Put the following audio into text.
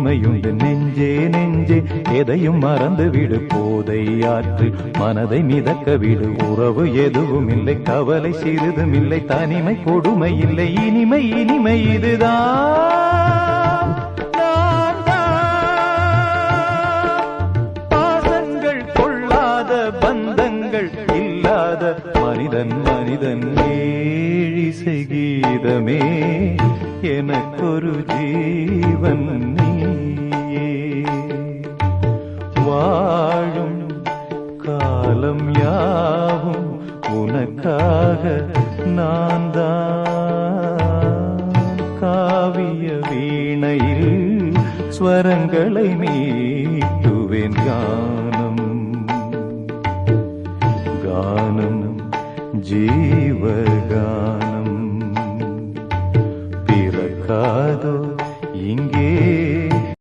உரிமையுண்டு நெஞ்சே நெஞ்சே, எதையும் மறந்து விடு போதை ஆற்று மனதை மிதக்க விடு. உறவு எதுவும் இல்லை, கவலை சிறிதும் இல்லை, தனிமை கொடுமை இல்லை, இனிமை இனிமை இதுதான். பாசங்கள் கொள்ளாத பந்தங்கள் இல்லாத மனிதன் மனிதன் ஏழிசை கீதமே, எனக்கொரு ஜீவன் நீயே. வாழும் காலம் யாவும் உனக்காக நான் தான். காவிய வீணையில் ஸ்வரங்களை மீட்டுவேன். கானம் கானம் ஜீவகானம் பிறக்காதோ